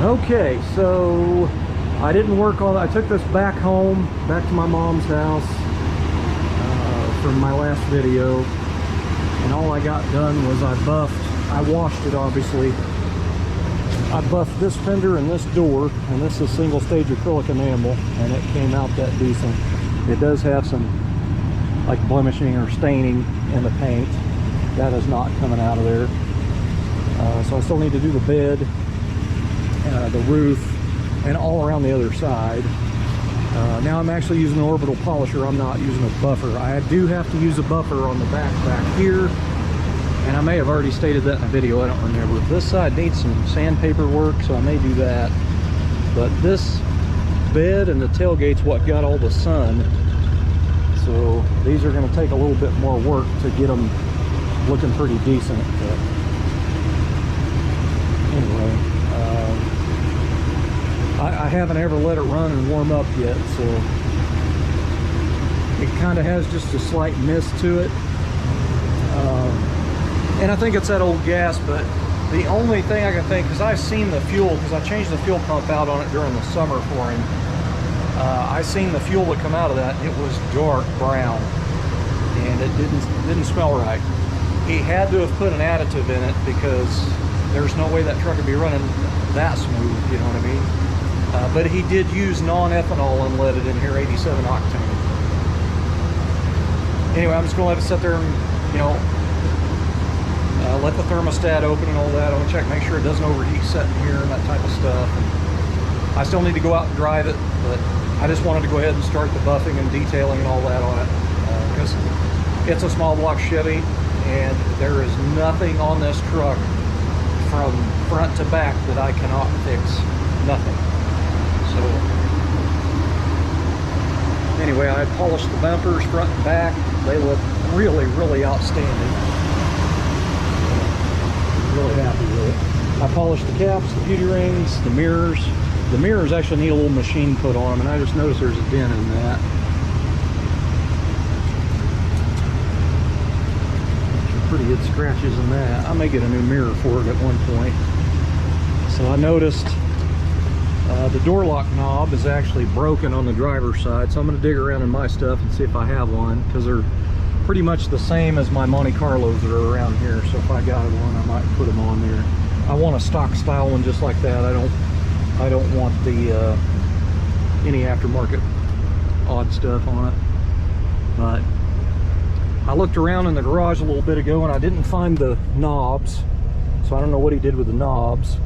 Okay, so I didn't work on. I took this back home, back to my mom's house from my last video, and all I got done was I washed it obviously. I buffed this fender and this door, and this is single stage acrylic enamel, and it came out that decent. It does have some like blemishing or staining in the paint. That is not coming out of there. So I still need to do the bed, the roof, and all around the other side. Now I'm actually using an Orbital polisher. I'm not using a buffer. I do have to use a buffer on the back here, and I may have already stated that in a video, I don't remember. This side needs some sandpaper work, so I may do that. But this bed and the tailgate's what got all the sun, so these are going to take a little bit more work to get them looking pretty decent. But anyway, I haven't ever let it run and warm up yet, so it kind of has just a slight mist to it. And I think it's that old gas, but the only thing I can think, because I've seen the fuel, because I changed the fuel pump out on it during the summer for him, I seen the fuel that come out of that. It was dark brown, and it didn't smell right. He had to have put an additive in it, because there's no way that truck would be running that smooth, you know what I mean? But he did use non-ethanol unleaded in here, 87 octane. Anyway, I'm just going to let it sit there and, you know, let the thermostat open and all that. I want to check, make sure it doesn't overheat sitting here and that type of stuff. And I still need to go out and drive it, but I just wanted to go ahead and start the buffing and detailing and all that on it, because it's a small block Chevy, and there is nothing on this truck from front to back that I cannot fix. Nothing. So anyway, I polished the bumpers front and back. They look really, really outstanding. Really happy with it. I polished the caps, the beauty rings, the mirrors. The mirrors actually need a little machine put on them, and I just noticed there's a dent in that. Some pretty good scratches in that. I may get a new mirror for it at one point. So I noticed the door lock knob is actually broken on the driver's side, so I'm going to dig around in my stuff and see if I have one, because they're pretty much the same as my Monte Carlos that are around here. So if I got one, I might put them on there. I want a stock style one just like that. I don't want the any aftermarket odd stuff on it. But I looked around in the garage a little bit ago and I didn't find the knobs, so I don't know what he did with the knobs.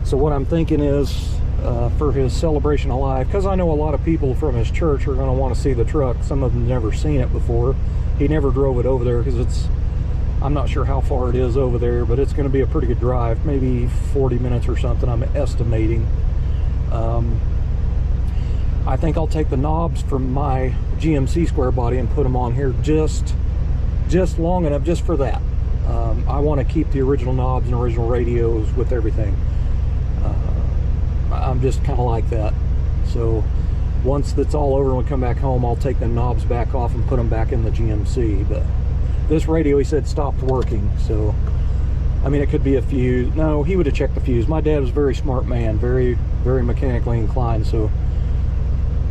So what I'm thinking is, for his celebration of life, because I know a lot of people from his church are going to want to see the truck. Some of them never seen it before. He never drove it over there, because I'm not sure how far it is over there, but it's going to be a pretty good drive, maybe 40 minutes or something, I'm estimating. I think I'll take the knobs from my GMC square body and put them on here just long enough just for that. I want to keep the original knobs and original radios with everything. I'm just kind of like that. So once that's all over and we come back home, I'll take the knobs back off and put them back in the GMC. But this radio, he said, stopped working. So I mean, it could be a fuse. No, he would have checked the fuse. My dad was a very smart man, very, very mechanically inclined, so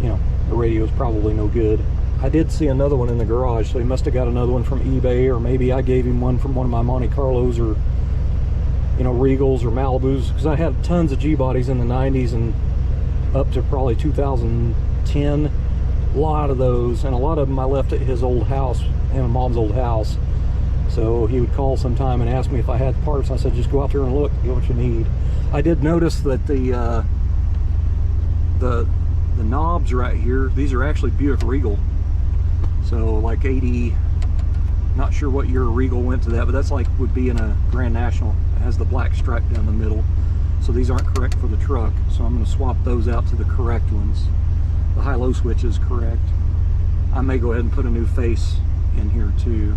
you know, the radio is probably no good. I did see another one in the garage, so he must have got another one from eBay, or maybe I gave him one from one of my Monte Carlos, or you know, Regals or Malibus, because I had tons of G-bodies in the 90s and up to probably 2010. A lot of those, and a lot of them I left at his old house, him and Mom's old house. So he would call sometime and ask me if I had parts. I said, just go out there and look, get what you need. I did notice that the knobs right here, these are actually Buick Regal. So like 80, not sure what year Regal went to that, but that's like would be in a Grand National. It has the black stripe down the middle. So these aren't correct for the truck. So I'm gonna swap those out to the correct ones. The high-low switch is correct. I may go ahead and put a new face in here too.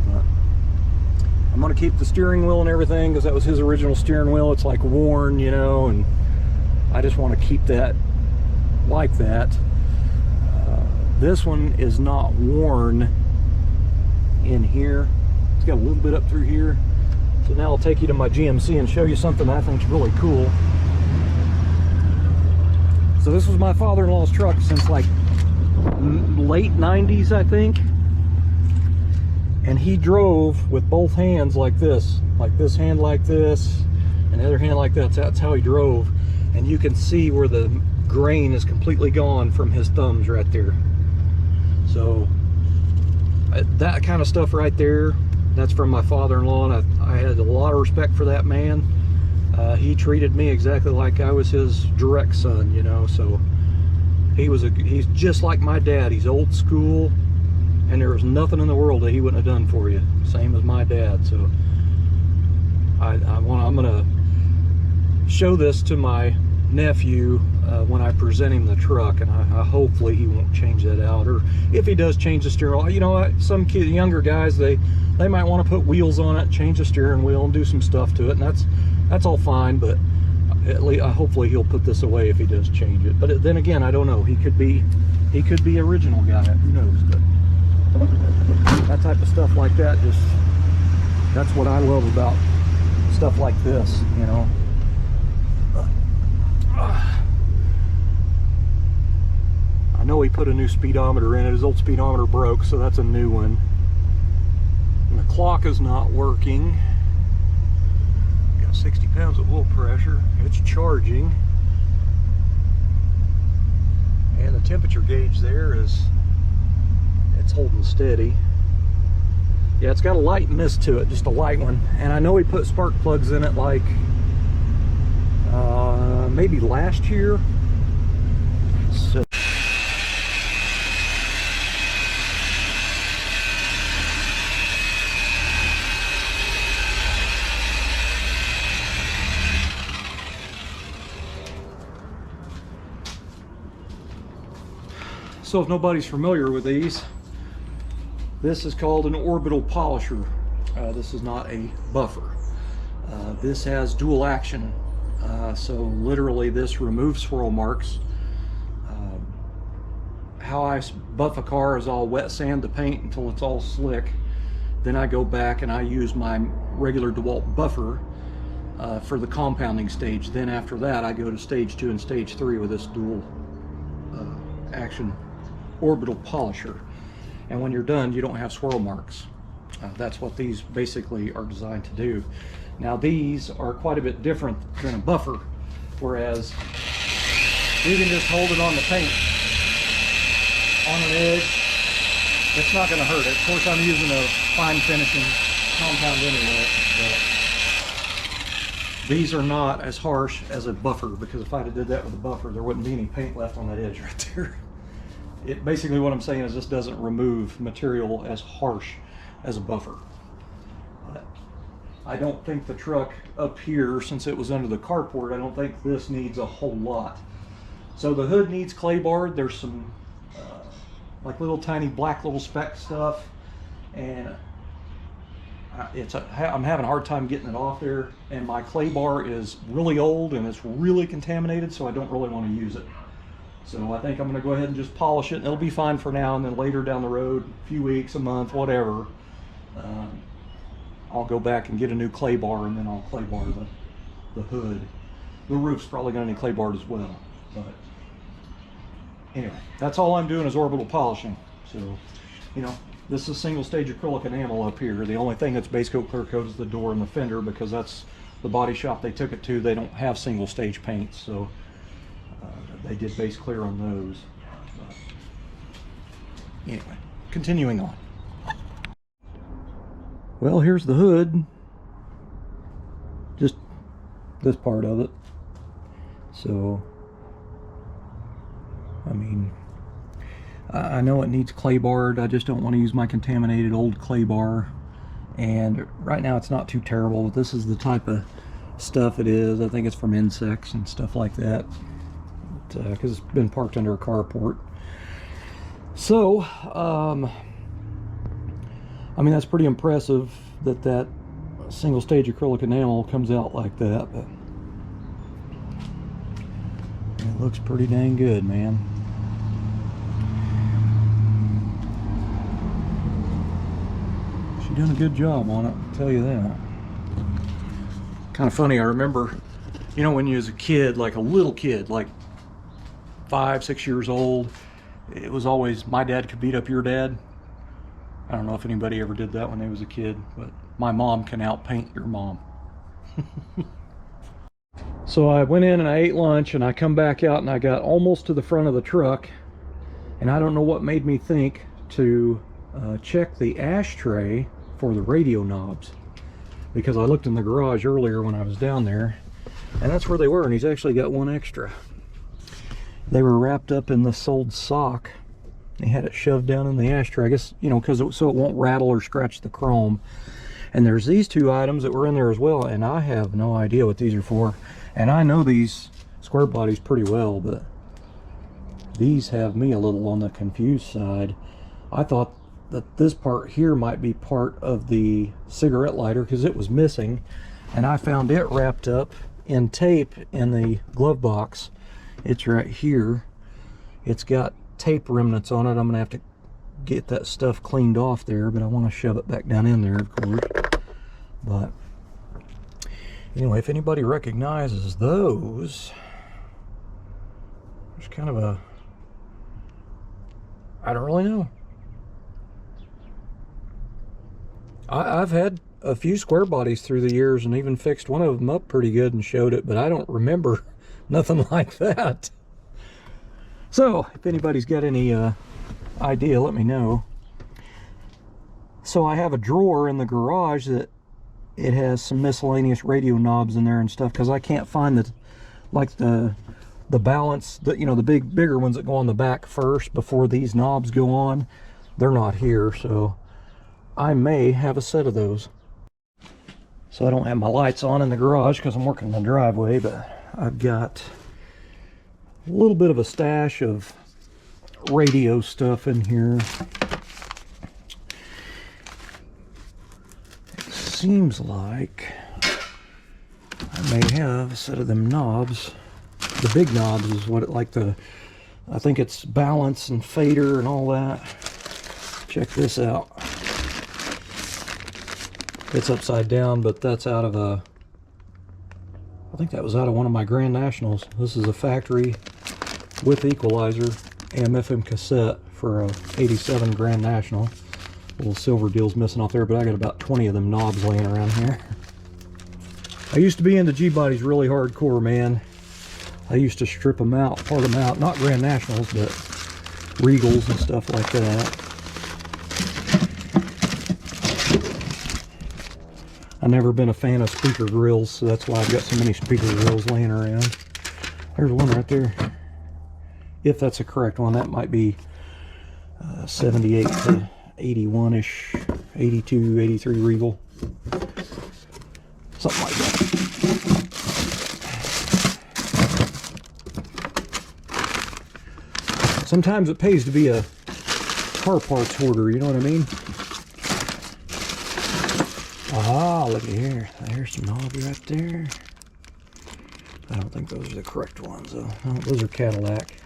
But I'm gonna keep the steering wheel and everything, because that was his original steering wheel. It's like worn, you know, and I just want to keep that like that. This one is not worn in here. It's got a little bit up through here, So now I'll take you to my GMC and show you something I think is really cool. So this was my father-in-law's truck since like late 90s, I think. And he drove with both hands like this hand like this, and the other hand like that. That's how he drove. And you can see where the grain is completely gone from his thumbs right there. So that kind of stuff right there, that's from my father-in-law, and I had a lot of respect for that man. He treated me exactly like I was his direct son, you know. So he's just like my dad. He's old school, and there was nothing in the world that he wouldn't have done for you. Same as my dad. So I'm gonna show this to my nephew when I present him the truck, and hopefully he won't change that out, or if he does change the steering wheel, you know, some younger guys, they might want to put wheels on it, change the steering wheel, and do some stuff to it, and that's all fine. But at least hopefully he'll put this away if he does change it. But then again, I don't know. He could be original guy. Who knows? But that type of stuff like that, that's what I love about stuff like this, you know. I know he put a new speedometer in it. His old speedometer broke, so that's a new one. And the clock is not working. Got 60 pounds of oil pressure. It's charging. And the temperature gauge there it's holding steady. Yeah, it's got a light mist to it, just a light one. And I know he put spark plugs in it like maybe last year. So if nobody's familiar with these, this is called an orbital polisher. This is not a buffer. This has dual action. So literally this removes swirl marks. How I buff a car is I'll wet sand the paint until it's all slick. Then I go back and I use my regular DeWalt buffer for the compounding stage. Then after that I go to stage 2 and stage 3 with this dual action orbital polisher. And when you're done, you don't have swirl marks. That's what these basically are designed to do. Now these are quite a bit different than a buffer, whereas you can just hold it on the paint on an edge. It's not going to hurt it. Of course, I'm using a fine finishing compound anyway, but these are not as harsh as a buffer, because if I'd have did that with a buffer, there wouldn't be any paint left on that edge right there. Basically what I'm saying is this doesn't remove material as harsh as a buffer. But I don't think the truck up here, since it was under the carport, I don't think this needs a whole lot. So the hood needs clay barred. There's some like little tiny black little speck stuff, and I'm having a hard time getting it off there, and my clay bar is really old and it's really contaminated, so I don't really want to use it. So I think I'm going to go ahead and just polish it, and it'll be fine for now, and then later down the road, a few weeks, a month, whatever, I'll go back and get a new clay bar, and then I'll clay bar the hood. The roof's probably going to need clay barred as well. But anyway, that's all I'm doing is orbital polishing. So, you know, this is single stage acrylic enamel up here. The only thing that's base coat clear coat is the door and the fender, because that's the body shop they took it to. They don't have single stage paints, so they did base clear on those. But anyway, continuing on. Well, here's the hood. Just this part of it. So, I mean, I know it needs clay barred. I just don't want to use my contaminated old clay bar. And right now it's not too terrible, but this is the type of stuff it is. I think it's from insects and stuff like that, because it's been parked under a carport. So, I mean, that's pretty impressive that single stage acrylic enamel comes out like that, but it looks pretty dang good, man. She's doing a good job on it, I'll tell you that. Kind of funny, I remember, you know, when you was a kid, like a little kid, like 5, 6 years old, it was always, my dad could beat up your dad. I don't know if anybody ever did that when they was a kid, but my mom can outpaint your mom. So I went in and I ate lunch, and I come back out and I got almost to the front of the truck, and I don't know what made me think to check the ashtray for the radio knobs, because I looked in the garage earlier when I was down there, and that's where they were, and he's actually got one extra. They were wrapped up in the sold sock. He had it shoved down in the ashtray, I guess, you know, so it won't rattle or scratch the chrome. And there's these two items that were in there as well, and I have no idea what these are for. And I know these square bodies pretty well, but these have me a little on the confused side. I thought that this part here might be part of the cigarette lighter because it was missing, and I found it wrapped up in tape in the glove box. It's right here. It's got tape remnants on it. I'm gonna have to get that stuff cleaned off there, but I want to shove it back down in there, of course. But anyway, if anybody recognizes those, there's kind of a, I don't really know. I've had a few square bodies through the years and even fixed one of them up pretty good and showed it, but I don't remember nothing like that. So if anybody's got any idea, let me know. So I have a drawer in the garage that it has some miscellaneous radio knobs in there and stuff, because I can't find the, like the balance, the, you know, the bigger ones that go on the back first before these knobs go on. They're not here, so I may have a set of those. So I don't have my lights on in the garage because I'm working in the driveway, but I've got a little bit of a stash of radio stuff in here. It seems like I may have a set of them knobs. The big knobs is what it, like the, I think it's balance and fader and all that. Check this out. It's upside down, but that's out of a, I think that was out of one of my Grand Nationals. This is a factory with equalizer AM/FM cassette for a 87 Grand National. A little silver deal's missing off there, but I got about 20 of them knobs laying around here. I used to be into G-bodies really hardcore, man. I used to strip them out, part them out, not Grand Nationals, but Regals and stuff like that. I've never been a fan of speaker grills, so that's why I've got so many speaker grills laying around. There's one right there. If that's the correct one, that might be 78 to 81-ish, 82, 83 Regal. Something like that. Sometimes it pays to be a car parts hoarder, you know what I mean? Ah, look at here. There's some knobs right there. I don't think those are the correct ones, though. Oh, those are Cadillac.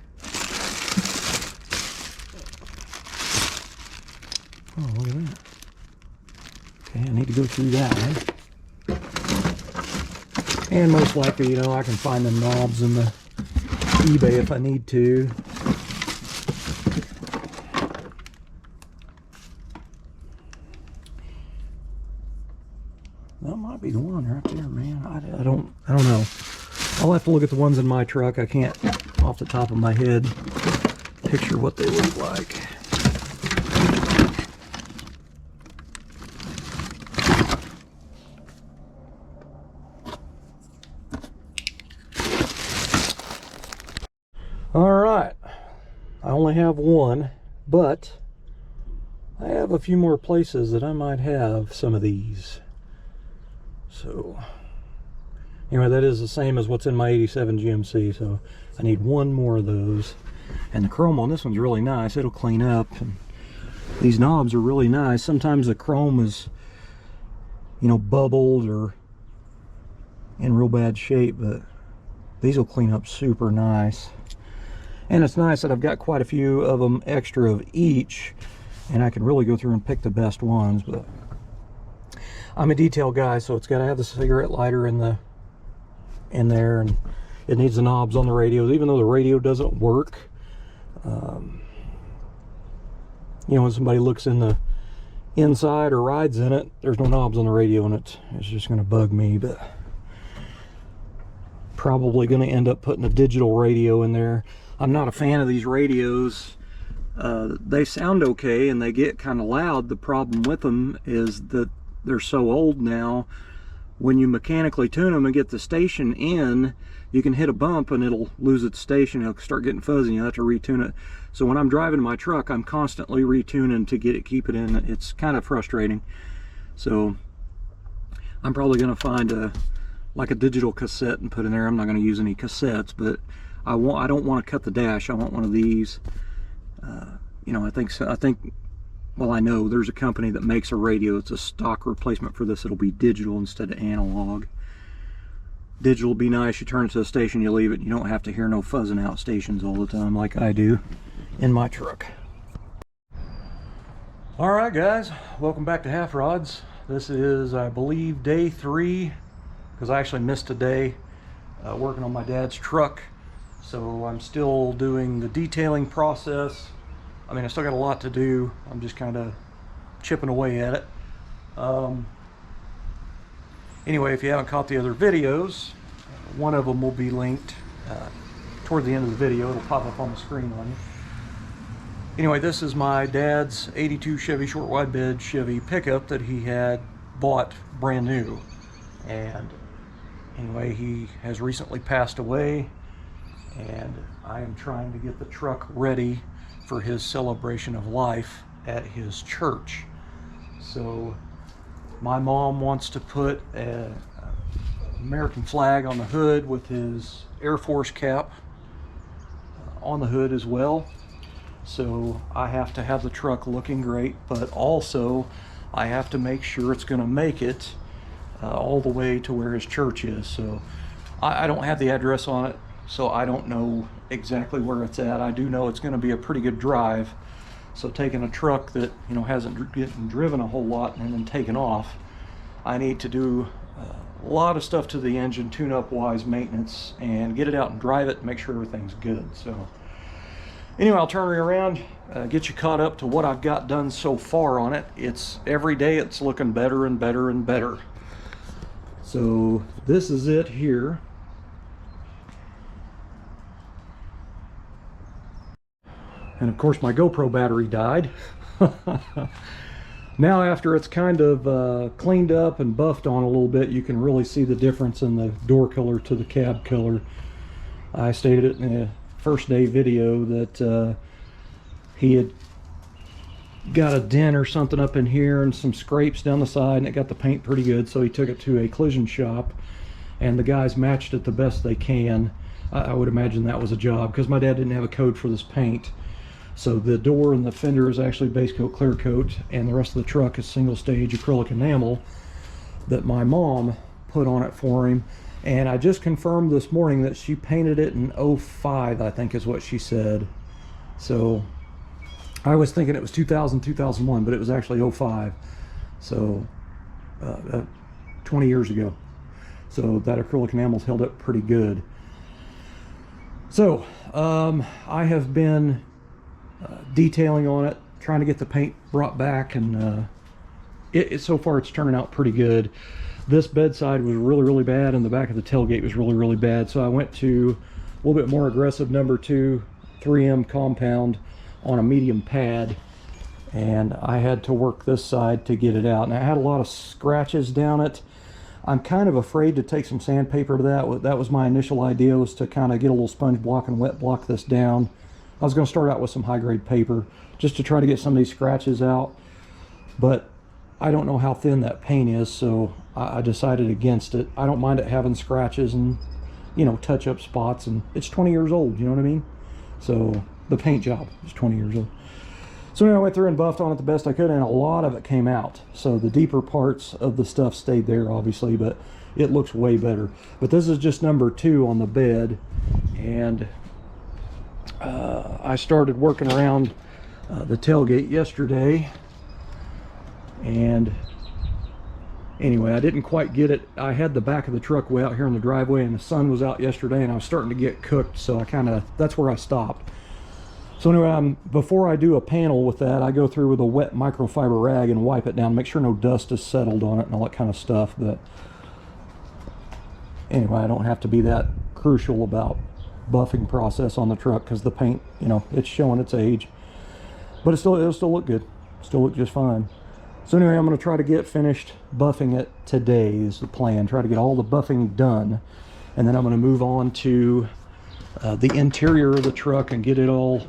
Oh, look at that. Okay, I need to go through that, And most likely, you know, I can find the knobs in the eBay if I need to. That might be the one right there, man. I don't know. I'll have to look at the ones in my truck. I can't, off the top of my head, picture what they look like. All right. I only have one, but I have a few more places that I might have some of these. So anyway, that is the same as what's in my 87 GMC, so I need one more of those. And the chrome on this one's really nice. It'll clean up, and these knobs are really nice. Sometimes the chrome is, you know, bubbled or in real bad shape, but these will clean up super nice. And it's nice that I've got quite a few of them extra of each, and I can really go through and pick the best ones. But I'm a detail guy, so it's got to have the cigarette lighter in there, and it needs the knobs on the radios, even though the radio doesn't work. You know, when somebody looks in the inside or rides in it, there's no knobs on the radio, and it's just going to bug me. But probably going to end up putting a digital radio in there. I'm not a fan of these radios. They sound okay and they get kind of loud. The problem with them is that they're so old now. When you mechanically tune them and get the station in, you can hit a bump and it'll lose its station. It'll start getting fuzzy and you have to retune it. So when I'm driving my truck, I'm constantly retuning to keep it in. It's kind of frustrating. So I'm probably going to find like a digital cassette and put in there. I'm not going to use any cassettes, but I don't want to cut the dash. I want one of these. You know, well, I know there's a company that makes a radio. It's a stock replacement for this. It'll be digital instead of analog. Digital would be nice. You turn it to a station, you leave it. You don't have to hear no fuzzing out stations all the time like I do in my truck. All right, guys, welcome back to Half Rods. This is, I believe, day 3, because I actually missed a day working on my dad's truck. So I'm still doing the detailing process. I mean, I still got a lot to do. I'm just kind of chipping away at it. Anyway, if you haven't caught the other videos, one of them will be linked toward the end of the video. It'll pop up on the screen on you. Anyway, this is my dad's 82 Chevy short wide bed Chevy pickup that he had bought brand new. And anyway, he has recently passed away, and I am trying to get the truck ready for his celebration of life at his church. So my mom wants to put an American flag on the hood with his Air Force cap on the hood as well. So I have to have the truck looking great, but also I have to make sure it's going to make it all the way to where his church is. So I don't have the address on it, so I don't know exactly where it's at. I do know it's going to be a pretty good drive. So taking a truck that, you know, hasn't getting driven a whole lot and then taken off, I need to do a lot of stuff to the engine, tune-up wise, maintenance, and get it out and drive it and make sure everything's good. So anyway, I'll turn it around, get you caught up to what I've got done so far on it. It's every day it's looking better and better and better. So this is it here. And of course my GoPro battery died. Now after it's kind of cleaned up and buffed on a little bit, you can really see the difference in the door color to the cab color. I stated it in the first day video that he had got a dent or something up in here and some scrapes down the side, and it got the paint pretty good, so he took it to a collision shop and the guys matched it the best they can. I would imagine that was a job, because my dad didn't have a code for this paint. So the door and the fender is actually base coat, clear coat, and the rest of the truck is single stage acrylic enamel that my mom put on it for him. And I just confirmed this morning that she painted it in 05, I think is what she said. So I was thinking it was 2000, 2001, but it was actually 05. So 20 years ago. So that acrylic enamel's held up pretty good. So I have been detailing on it, trying to get the paint brought back, and so far it's turning out pretty good. This bedside was really bad, and the back of the tailgate was really bad, so I went to a little bit more aggressive number 2 3M compound on a medium pad, and I had to work this side to get it out. And I had a lot of scratches down it. I'm kind of afraid to take some sandpaper to that. That was my initial idea, was to kind of get a little sponge block and wet block this down. I was going to start out with some high-grade paper just to try to get some of these scratches out, but I don't know how thin that paint is, so I decided against it. I don't mind it having scratches and, you know, touch-up spots, and it's 20 years old, you know what I mean? So the paint job is 20 years old. So anyway, I went through and buffed on it the best I could, and a lot of it came out. So the deeper parts of the stuff stayed there, obviously, but it looks way better. But this is just number 2 on the bed, and I started working around the tailgate yesterday, and Anyway, I didn't quite get it. I had the back of the truck way out here in the driveway, and the sun was out yesterday, and I was starting to get cooked, so that's where I stopped. So anyway, before I do a panel with that, I go through with a wet microfiber rag and wipe it down, make sure no dust is settled on it and all that kind of stuff. But anyway, I don't have to be that crucial about buffing process on the truck, because the paint, you know, it's showing its age. But it'll still look good. Still look just fine. So anyway, I'm going to try to get finished buffing it today is the plan. Try to get all the buffing done. And then I'm going to move on to the interior of the truck and get it all,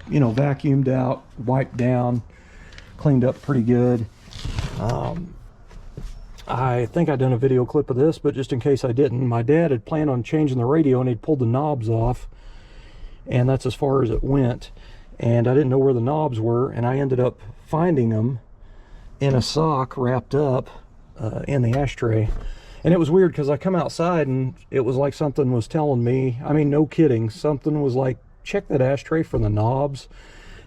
you know, vacuumed out, wiped down, cleaned up pretty good. I think I'd done a video clip of this, but just in case I didn't, my dad had planned on changing the radio and he'd pulled the knobs off. And that's as far as it went. And I didn't know where the knobs were, and I ended up finding them in a sock wrapped up in the ashtray. And it was weird because I come outside and it was like something was telling me, I mean, no kidding, something was like, check that ashtray for the knobs.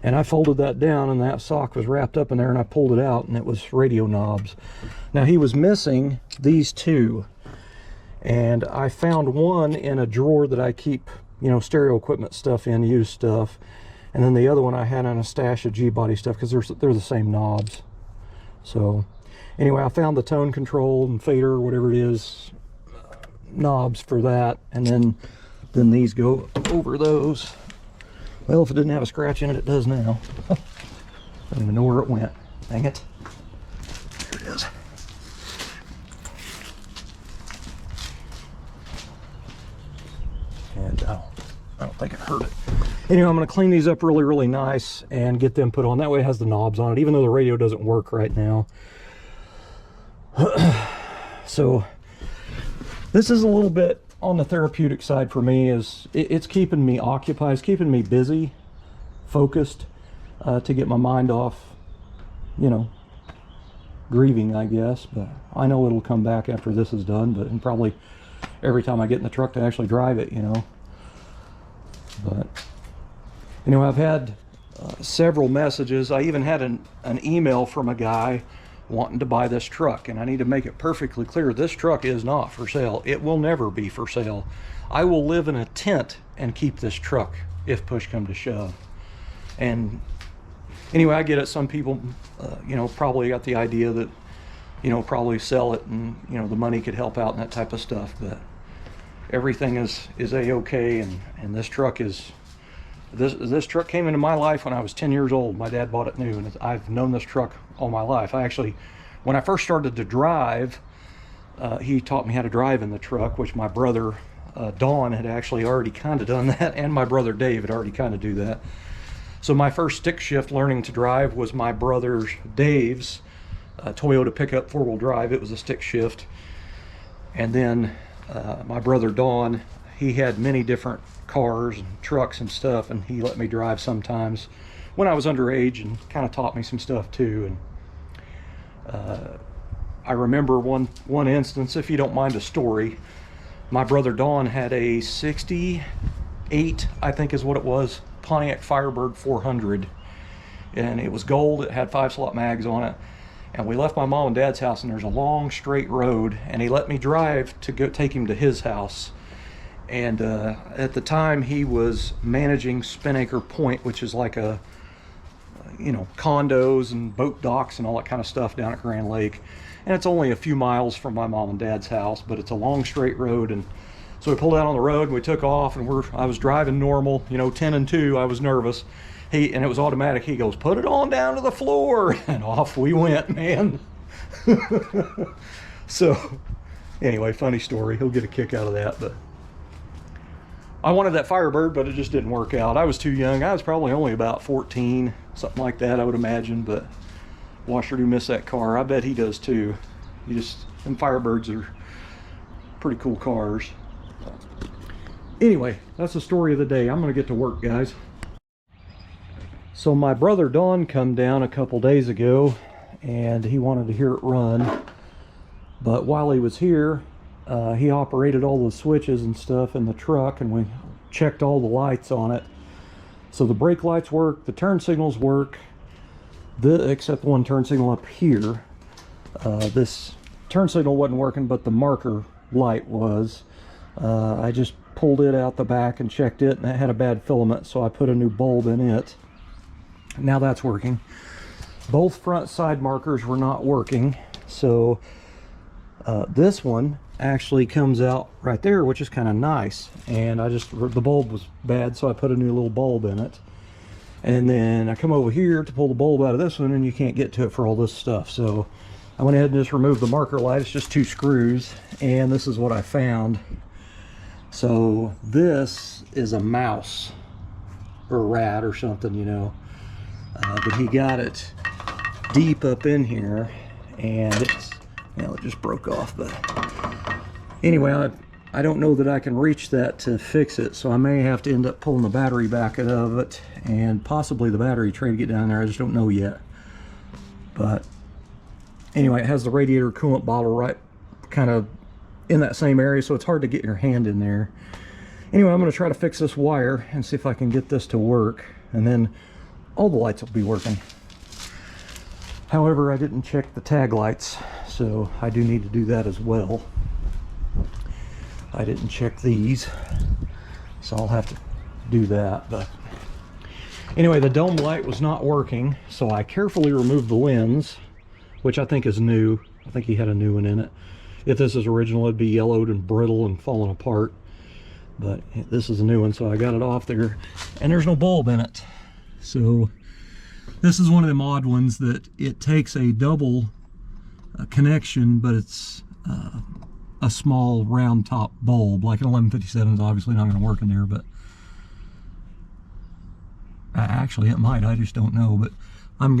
And I folded that down and that sock was wrapped up in there, and I pulled it out and it was radio knobs. Now he was missing these two, and I found one in a drawer that I keep, you know, stereo equipment stuff in, used stuff. And then the other one I had on a stash of G-body stuff, because they're the same knobs. So anyway, I found the tone control and fader, whatever it is, knobs for that. And then these go over those. Well, if it didn't have a scratch in it, it does now. I don't even know where it went. Dang it. There it is. And I don't think it hurt it. Anyway, I'm going to clean these up really, really nice and get them put on. That way it has the knobs on it, even though the radio doesn't work right now. So this is a little bit on the therapeutic side for me. It's keeping me occupied, it's keeping me busy, focused, to get my mind off, you know, grieving, I guess. But I know it'll come back after this is done, and probably every time I get in the truck to actually drive it, you know. But anyway, I've had several messages. I even had an email from a guy wanting to buy this truck, and I need to make it perfectly clear, this truck is not for sale. It will never be for sale. I will live in a tent and keep this truck if push come to shove. And anyway, I get it. Some people, you know, probably got the idea that, you know, probably sell it and, you know, the money could help out and that type of stuff. But everything is a-okay, and this truck is, this truck came into my life when I was 10 years old. My dad bought it new, and I've known this truck all my life. I actually, when I first started to drive, he taught me how to drive in the truck, which my brother Don had actually already kind of done that, and my brother Dave had already kind of do that. So my first stick shift learning to drive was my brother Dave's Toyota pickup 4-wheel drive. It was a stick shift. And then my brother Don, he had many different cars and trucks and stuff, and he let me drive sometimes when I was underage, and kind of taught me some stuff too. And I remember one instance, if you don't mind a story. My brother Don had a 68, I think is what it was, Pontiac Firebird 400, and it was gold. It had 5-slot mags on it. And we left my mom and dad's house, and there's a long straight road, and he let me drive to go take him to his house. And at the time, he was managing Spinacre Point, which is like a, you know, condos and boat docks and all that kind of stuff down at Grand Lake. And it's only a few miles from my mom and dad's house, but it's a long straight road. And so we pulled out on the road and we took off, and I was driving normal, you know, 10 and 2. I was nervous. And it was automatic. He goes, "Put it on down to the floor," and off we went, man. So anyway, funny story. He'll get a kick out of that. But I wanted that Firebird, but it just didn't work out. I was too young. I was probably only about 14, something like that, I would imagine. But well, I sure do miss that car. I bet he does too. Them Firebirds are pretty cool cars. Anyway, that's the story of the day. I'm gonna get to work, guys. So my brother Don come down a couple days ago, and he wanted to hear it run. But while he was here, he operated all the switches and stuff in the truck, and we checked all the lights on it. So the brake lights work, the turn signals work, except one turn signal up here. This turn signal wasn't working, but the marker light was. I just pulled it out the back and checked it, and it had a bad filament, so I put a new bulb in it. Now that's working. Both front side markers were not working, so this one actually comes out right there, which is kind of nice. And the bulb was bad, so I put a new little bulb in it. And then I come over here to pull the bulb out of this one, and you can't get to it for all this stuff. So I went ahead and just removed the marker light. It's just 2 screws, and this is what I found. So this is a mouse or a rat or something, you know. But he got it deep up in here, and it just broke off. But anyway, I don't know that I can reach that to fix it, so I may have to end up pulling the battery back out of it, and possibly the battery tray to get down there. I just don't know yet. But anyway, it has the radiator coolant bottle right kind of in that same area, so it's hard to get your hand in there. Anyway, I'm going to try to fix this wire and see if I can get this to work, and then all the lights will be working. However, I didn't check the tag lights, so I do need to do that as well. I didn't check these, so I'll have to do that. But anyway, the dome light was not working, so I carefully removed the lens, which I think is new. I think he had a new one in it. If this is original, it'd be yellowed and brittle and falling apart. But this is a new one, so I got it off there, and there's no bulb in it. So this is one of them odd ones that it takes a double connection, but it's a small round top bulb. Like an 1157 is obviously not going to work in there, but actually it might. I just don't know. But I've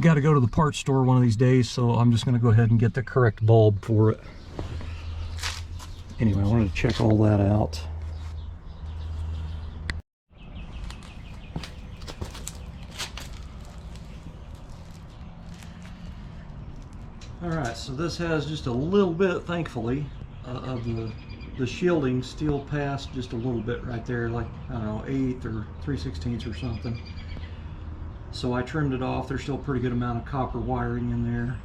got to go to the parts store one of these days, so I'm just going to go ahead and get the correct bulb for it. Anyway, I wanted to check all that out. Alright, so this has just a little bit, thankfully, of the shielding still past just a little bit right there, like, I don't know, 1/8 or 3/16 or something. So I trimmed it off. There's still a pretty good amount of copper wiring in there.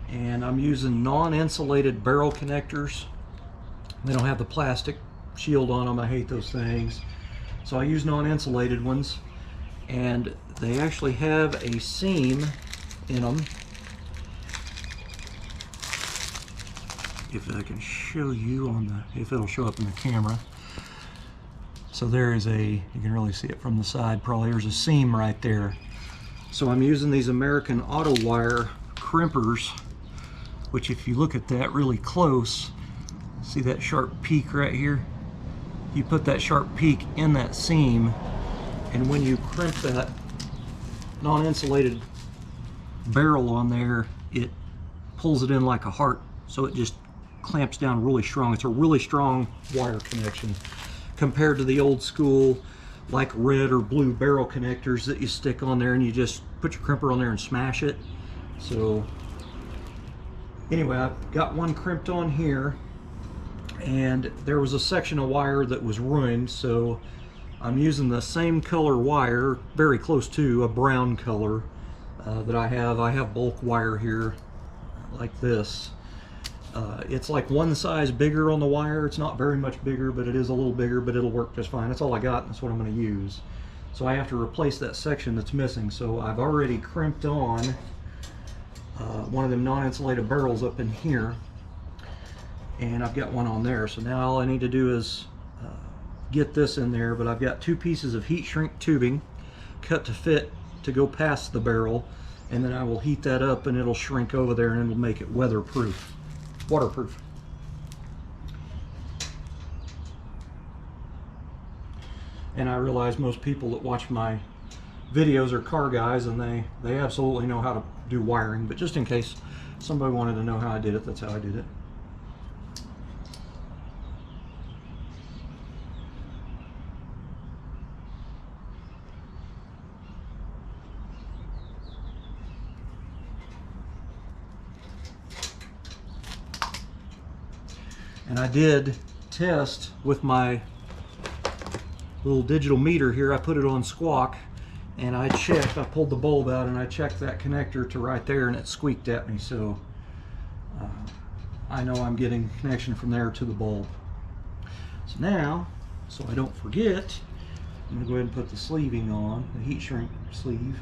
And I'm using non-insulated barrel connectors. They don't have the plastic shield on them. I hate those things. So I use non-insulated ones. And they actually have a seam in them. If I can show you if it'll show up in the camera. So there is you can really see it from the side probably. There's a seam right there. So I'm using these American Auto Wire crimpers, which if you look at that really close, see that sharp peak right here? You put that sharp peak in that seam, and when you crimp that non-insulated barrel on there, it pulls it in like a heart, so it just clamps down really strong. It's a really strong wire connection compared to the old school like red or blue barrel connectors that you stick on there and you just put your crimper on there and smash it. So anyway, I've got one crimped on here, and there was a section of wire that was ruined, so I'm using the same color wire, very close to a brown color that I have. I have bulk wire here like this. It's like one size bigger on the wire. It's not very much bigger, but it is a little bigger, but it'll work just fine. That's all I got, and that's what I'm going to use. So I have to replace that section that's missing. So I've already crimped on one of them non-insulated barrels up in here, and I've got one on there. So now all I need to do is get this in there, but I've got 2 pieces of heat shrink tubing cut to fit to go past the barrel, and then I will heat that up and it'll shrink over there and it'll make it waterproof. And I realize most people that watch my videos are car guys, and they absolutely know how to do wiring, but just in case somebody wanted to know how I did it, that's how I did it. And I did test with my little digital meter here. I put it on squawk, and I checked, I pulled the bulb out and I checked that connector to right there, and it squeaked at me, so I know I'm getting connection from there to the bulb. So now, so I don't forget, I'm going to go ahead and put the sleeving on, the heat shrink sleeve.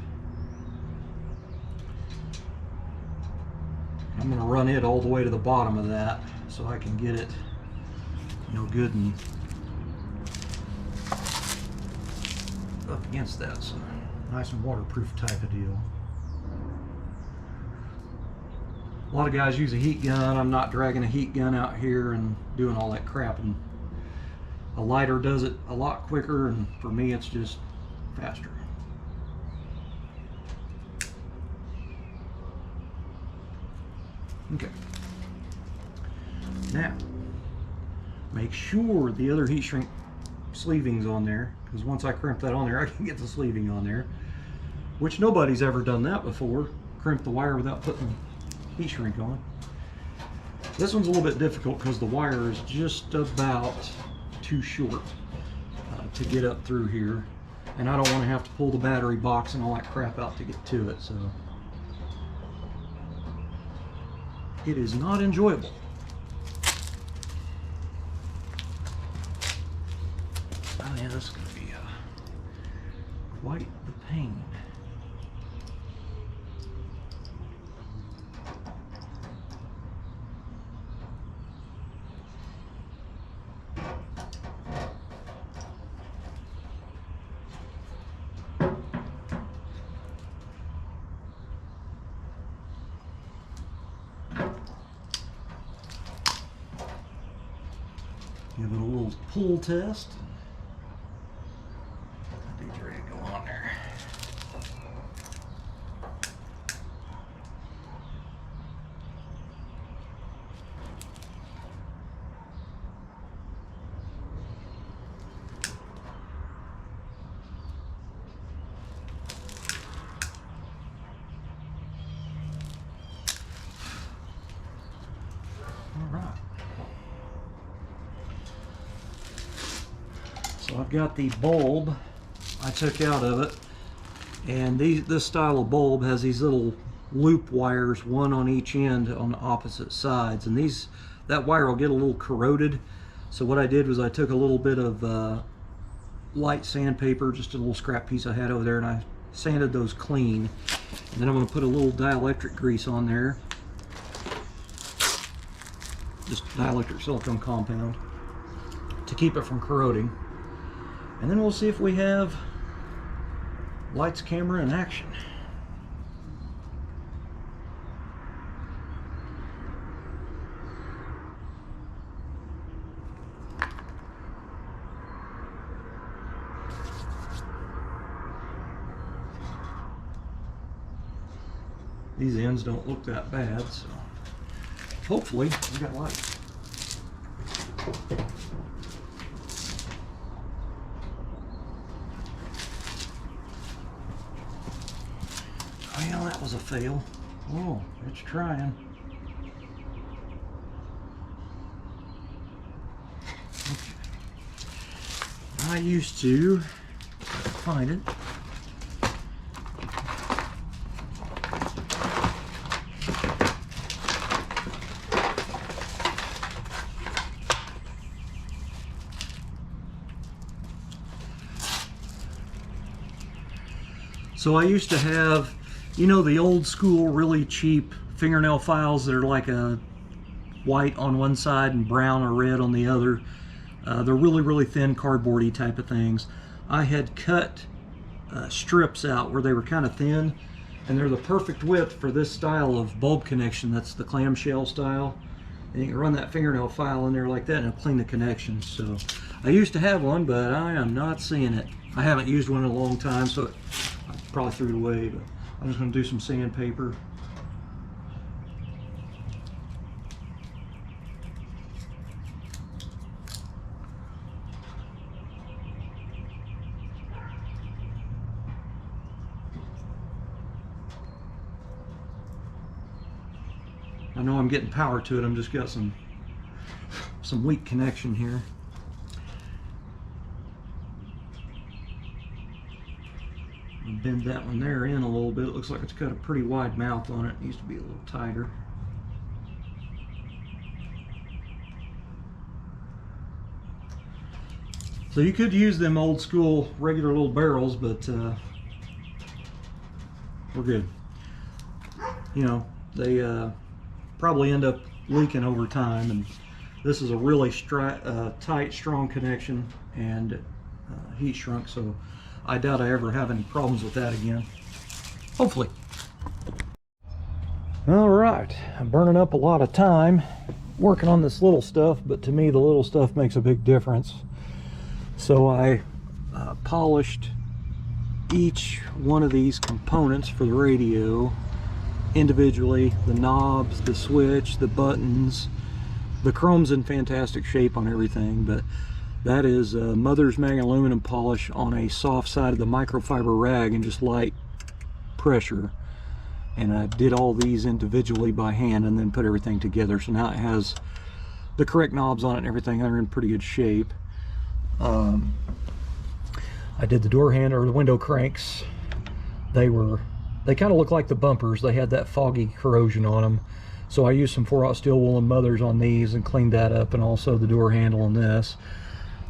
I'm going to run it all the way to the bottom of that so I can get it, you know, good and up against that. So nice and waterproof type of deal. A lot of guys use a heat gun. I'm not dragging a heat gun out here and doing all that crap, and a lighter does it a lot quicker, and for me it's just faster. Okay. Now, make sure the other heat shrink sleeving's on there, because once I crimp that on there, I can get the sleeving on there, which nobody's ever done that before, crimp the wire without putting heat shrink on. This one's a little bit difficult because the wire is just about too short to get up through here, and I don't want to have to pull the battery box and all that crap out to get to it, so it is not enjoyable. Oh yeah, this is going to be quite the pain. Give it a little pull test. I think it's ready to go on there. All right. So I've got the bulb I took out of it, and this style of bulb has these little loop wires, one on each end on the opposite sides, and that wire will get a little corroded. So what I did was I took a little bit of light sandpaper, just a little scrap piece I had over there, and I sanded those clean. And then I'm going to put a little dielectric grease on there, just dielectric silicone compound, to keep it from corroding. And then we'll see if we have lights, camera in action. These ends don't look that bad, so hopefully we got light. Well, that was a fail. Oh, it's trying. Okay. I used to find it. So I used to have, you know, the old school really cheap fingernail files that are like a white on one side and brown or red on the other. They're really thin, cardboardy type of things. I had cut strips out where they were kind of thin, and they're the perfect width for this style of bulb connection. That's the clamshell style. And you can run that fingernail file in there like that and it'll clean the connections. So I used to have one, but I am not seeing it. I haven't used one in a long time, so I probably threw it away, but I'm just going to do some sandpaper. I know I'm getting power to it, I'm just got some weak connection here. bend that one there in a little bit. It looks like it's got a pretty wide mouth on it. It needs to be a little tighter. So you could use them old school regular little barrels, but we're good. You know, they probably end up leaking over time, and this is a really tight, strong connection and heat shrunk, so I doubt I ever have any problems with that again. Hopefully. All right, I'm burning up a lot of time working on this little stuff, but to me the little stuff makes a big difference. So I polished each one of these components for the radio individually, the knobs, the switch, the buttons. The chrome's in fantastic shape on everything, but that is Mother's Mag aluminum polish on a soft side of the microfiber rag and just light pressure. And I did all these individually by hand and then put everything together. So now it has the correct knobs on it and everything. They're in pretty good shape. I did the door handle or the window cranks. They kind of look like the bumpers. They had that foggy corrosion on them. So I used some 4/0 steel wool and Mothers on these and cleaned that up, and also the door handle on this.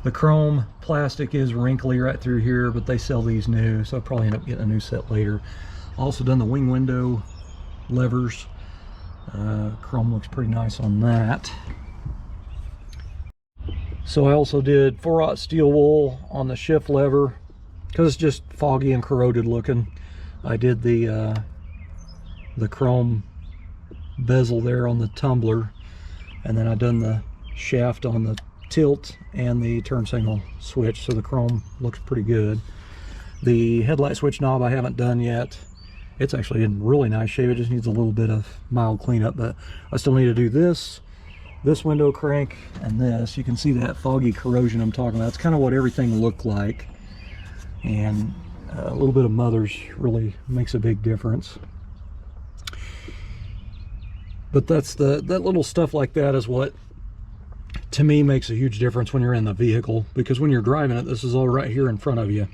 The chrome plastic is wrinkly right through here, but they sell these new, so I'll probably end up getting a new set later. Also done the wing window levers. Chrome looks pretty nice on that. So I also did 4/0 steel wool on the shift lever because it's just foggy and corroded looking. I did the chrome bezel there on the tumbler, and then I done the shaft on the tilt and the turn signal switch, so the chrome looks pretty good. The headlight switch knob I haven't done yet. It's actually in really nice shape. It just needs a little bit of mild cleanup, but I still need to do this window crank and this. You can see that foggy corrosion I'm talking about. It's kind of what everything looked like, and a little bit of Mothers really makes a big difference. But that little stuff like that is what to me makes a huge difference when you're in the vehicle, because when you're driving it, this is all right here in front of you.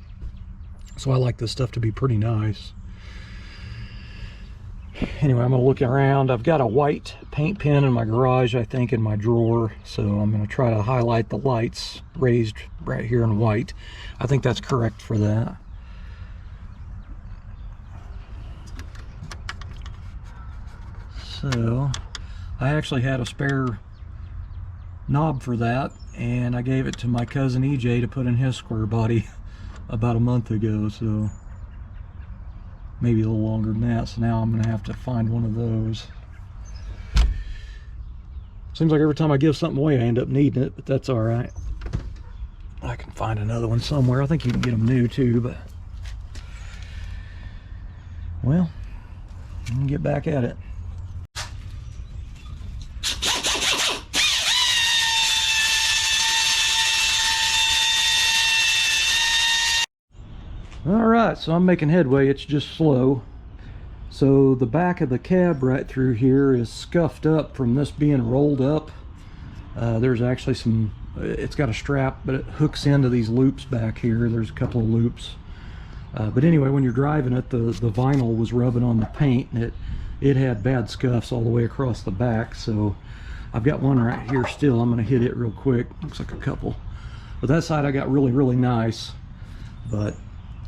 So I like this stuff to be pretty nice. Anyway, I'm going to look around. I've got a white paint pen in my garage, I think, in my drawer. So I'm going to try to highlight the lights raised right here in white. I think that's correct for that. So I actually had a spare knob for that, and I gave it to my cousin EJ to put in his square body about a month ago, so maybe a little longer than that. So now I'm gonna have to find one of those. Seems like every time I give something away I end up needing it, but that's all right. I can find another one somewhere. I think you can get them new too, but well, I'm gonna get back at it. Alright, so I'm making headway. It's just slow. So the back of the cab right through here is scuffed up from this being rolled up. There's actually some, it's got a strap, but it hooks into these loops back here. There's a couple of loops. But anyway, when you're driving it, the vinyl was rubbing on the paint, and it had bad scuffs all the way across the back. So I've got one right here still. I'm going to hit it real quick. Looks like a couple. But that side I got really, really nice. But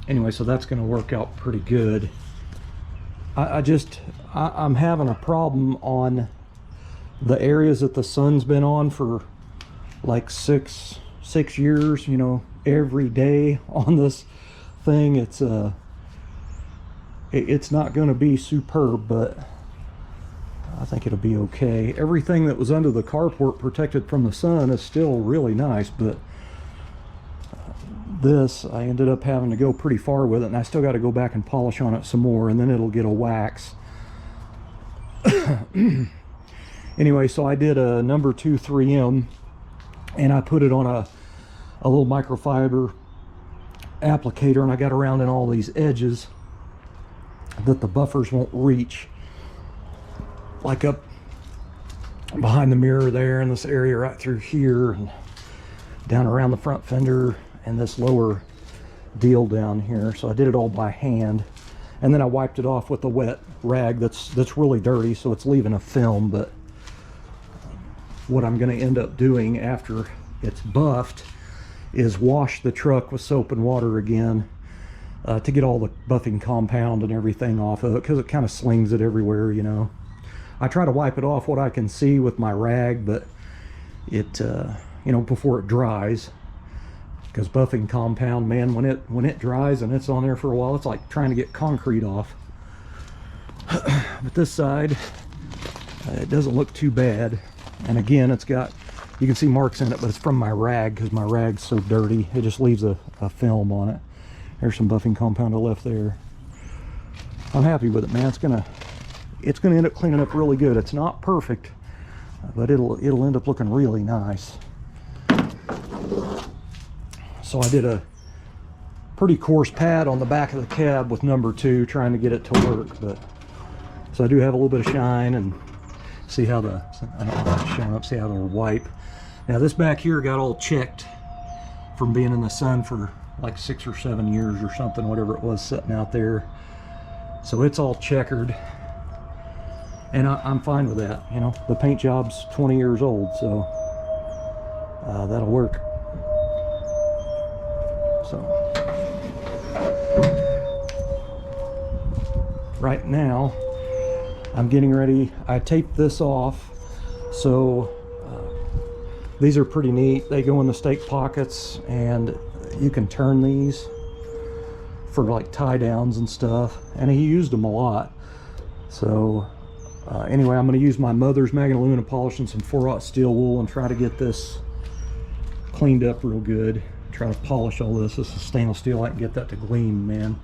anyway, so that's going to work out pretty good. I'm having a problem on the areas that the sun's been on for like six years, you know, every day on this thing. It's not going to be superb, but I think it'll be okay. Everything that was under the carport protected from the sun is still really nice, but this, I ended up having to go pretty far with it, and I still got to go back and polish on it some more, and then it'll get a wax. Anyway, so I did a number 2 3M, and I put it on a little microfiber applicator, and I got around in all these edges that the buffers won't reach, like up behind the mirror there, in this area right through here, and down around the front fender and this lower deal down here. So I did it all by hand, and then I wiped it off with a wet rag that's really dirty, so it's leaving a film. But what I'm going to end up doing after it's buffed is wash the truck with soap and water again, to get all the buffing compound and everything off of it, because it kind of slings it everywhere, you know. I try to wipe it off what I can see with my rag, but it you know, before it dries, because buffing compound, man, when it dries and it's on there for a while, it's like trying to get concrete off. But this side, it doesn't look too bad. And again, it's got, you can see marks in it, but it's from my rag, because my rag's so dirty it just leaves a film on it. There's some buffing compound I left there. I'm happy with it, man. It's gonna end up cleaning up really good. It's not perfect, but it'll end up looking really nice. So I did a pretty coarse pad on the back of the cab with number 2, trying to get it to work. But so I do have a little bit of shine, and see how the, I don't know how to shine up, see how it'll wipe. Now this back here got all checked from being in the sun for like 6 or 7 years or something, whatever it was sitting out there. So it's all checkered, and I'm fine with that. You know, the paint job's 20 years old, so that'll work. So right now I'm getting ready. I taped this off, so these are pretty neat. They go in the stake pockets, and you can turn these for like tie downs and stuff, and he used them a lot. So anyway, I'm going to use my mother's mag and aluminum polish and some 4/0 steel wool and try to get this cleaned up real good. Try to polish all this. This is stainless steel. I can get that to gleam, man.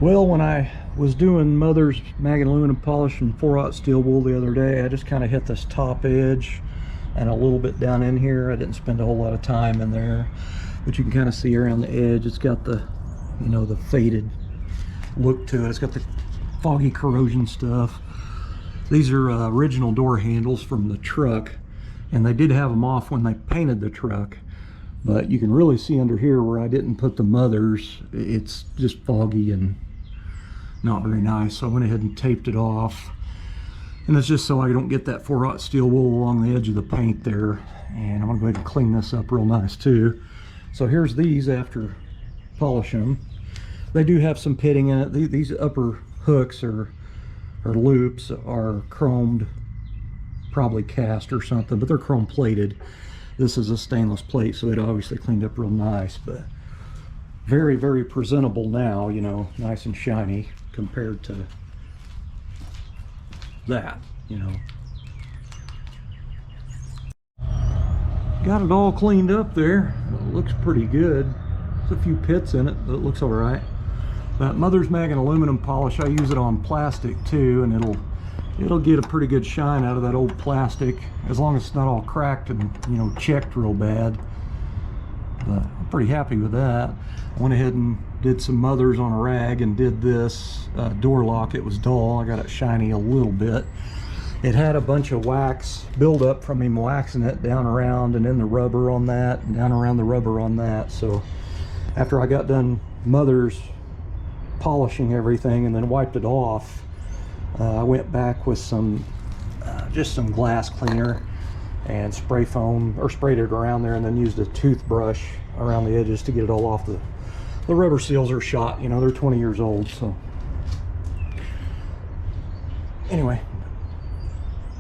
Well, when I was doing mother's mag and aluminum polish and 4/0 steel wool the other day, I just kind of hit this top edge and a little bit down in here. I didn't spend a whole lot of time in there, but you can kind of see around the edge. It's got the, you know, the faded look to it. It's got the foggy corrosion stuff. These are original door handles from the truck, and they did have them off when they painted the truck, but you can really see under here where I didn't put the mothers. It's just foggy and not very nice, so I went ahead and taped it off. And it's just so I don't get that 4/0 steel wool along the edge of the paint there. And I'm gonna go ahead and clean this up real nice too. So here's these after polishing them. They do have some pitting in it. These upper hooks or loops are chromed, probably cast or something, but they're chrome plated. This is a stainless plate, so it obviously cleaned up real nice, but very, very presentable now, you know, nice and shiny compared to that, you know. Got it all cleaned up there. It looks pretty good. There's a few pits in it, but it looks all right. That mother's mag and aluminum polish, I use it on plastic too, and it'll get a pretty good shine out of that old plastic, as long as it's not all cracked and, you know, checked real bad. But I'm pretty happy with that. I went ahead and did some mothers on a rag and did this door lock. It was dull. I got it shiny a little bit. It had a bunch of wax buildup from him waxing it down around and in the rubber on that and down around the rubber on that. So after I got done mothers polishing everything and then wiped it off, I went back with some just some glass cleaner and spray foam, or sprayed it around there, and then used a toothbrush around the edges to get it all off. The rubber seals are shot, you know, they're 20 years old. So anyway,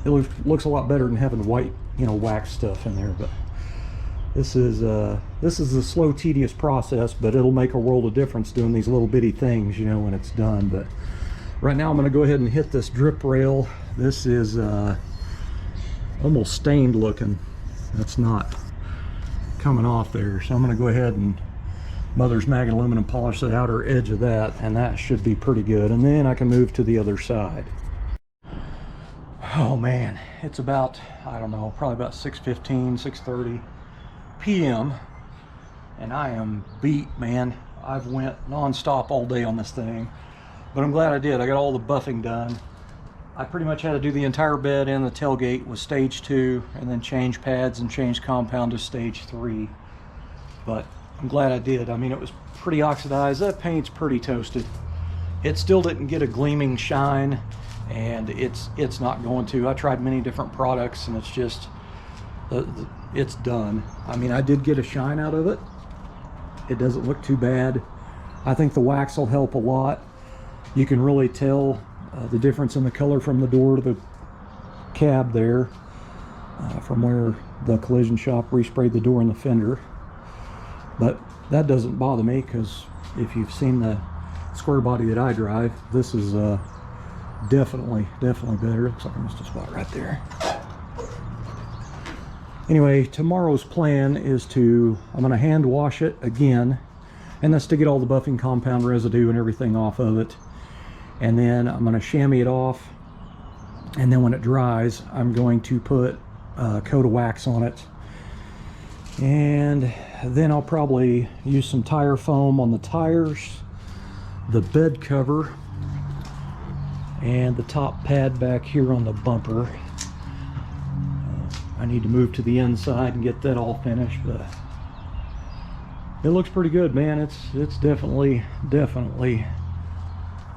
it looks a lot better than having white, you know, wax stuff in there. But this is a slow, tedious process, but it'll make a world of difference doing these little bitty things, you know, when it's done. But right now I'm going to go ahead and hit this drip rail. This is almost stained looking. That's not coming off there, so I'm going to go ahead and mother's mag and aluminum polish the outer edge of that, and that should be pretty good. And then I can move to the other side. Oh man, it's about, I don't know, probably about 6:15, 6:30 p.m. and I am beat, man. I've went non-stop all day on this thing, but I'm glad I did. I got all the buffing done. I pretty much had to do the entire bed and the tailgate with stage 2, and then change pads and change compound to stage 3. But I'm glad I did. I mean, it was pretty oxidized. That paint's pretty toasted. It still didn't get a gleaming shine, and it's not going to. I tried many different products, and it's just it's done. I mean, I did get a shine out of it. It doesn't look too bad. I think the wax will help a lot. You can really tell the difference in the color from the door to the cab there, from where the collision shop resprayed the door and the fender. But that doesn't bother me, because if you've seen the square body that I drive, this is definitely better. Looks like I missed a spot right there. Anyway, tomorrow's plan is I'm going to hand wash it again, and that's to get all the buffing compound residue and everything off of it. And then I'm going to chamois it off, and then when it dries, I'm going to put a coat of wax on it. And then I'll probably use some tire foam on the tires, the bed cover, and the top pad back here on the bumper. I need to move to the inside and get that all finished, but it looks pretty good, man. It's definitely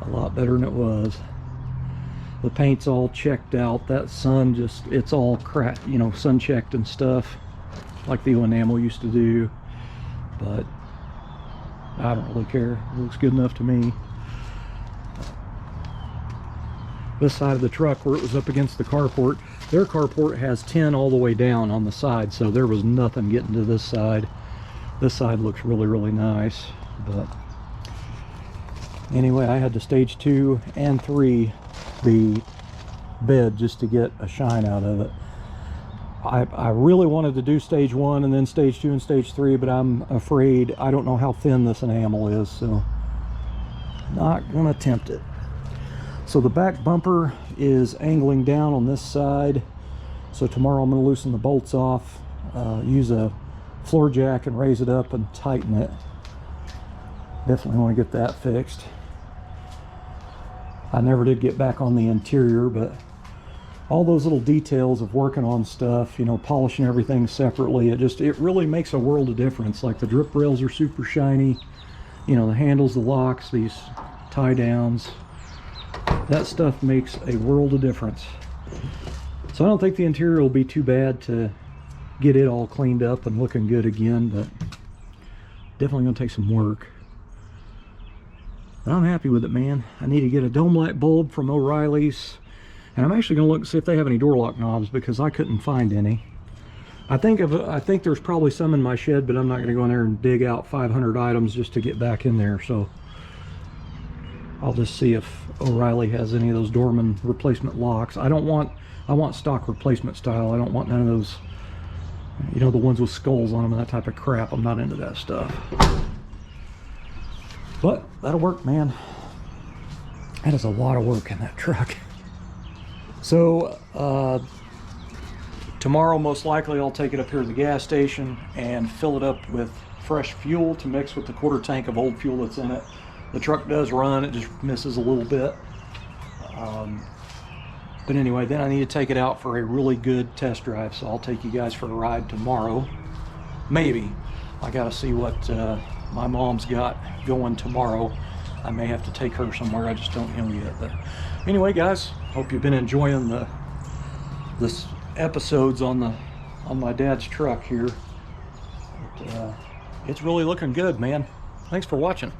a lot better than it was. The paint's all checked out. That sun it's all cracked, you know, sun checked and stuff, like the enamel used to do. But I don't really care. It looks good enough to me. This side of the truck, where it was up against the carport, their carport has 10 all the way down on the side, so there was nothing getting to this side. This side looks really nice. But anyway, I had to stage 2 and 3 the bed just to get a shine out of it. I really wanted to do stage 1 and then stage 2 and stage 3, but I'm afraid, I don't know how thin this enamel is, so not gonna attempt it. So the back bumper is angling down on this side, so tomorrow I'm going to loosen the bolts off, use a floor jack and raise it up and tighten it. Definitely want to get that fixed. I never did get back on the interior, but all those little details of working on stuff, you know, polishing everything separately, it really makes a world of difference. Like the drip rails are super shiny, you know, the handles, the locks, these tie downs, that stuff makes a world of difference. So I don't think the interior will be too bad to get it all cleaned up and looking good again, but definitely gonna take some work. But I'm happy with it, man. I need to get a dome light bulb from O'Reilly's, and I'm actually gonna look and see if they have any door lock knobs, because I couldn't find any. I think there's probably some in my shed, but I'm not gonna go in there and dig out 500 items just to get back in there. So I'll just see if O'Reilly has any of those Dorman replacement locks. I want stock replacement style. I don't want none of those, you know, the ones with skulls on them and that type of crap. I'm not into that stuff. But that'll work, man. That is a lot of work in that truck. So tomorrow, most likely, I'll take it up here to the gas station and fill it up with fresh fuel to mix with the quarter tank of old fuel that's in it. The truck does run, it just misses a little bit. But anyway, then I need to take it out for a really good test drive, so I'll take you guys for a ride tomorrow. Maybe. I gotta see what my mom's got going tomorrow. I may have to take her somewhere, I just don't know yet. But anyway, guys, hope you've been enjoying this episodes on my dad's truck here. It's really looking good, man. Thanks for watching.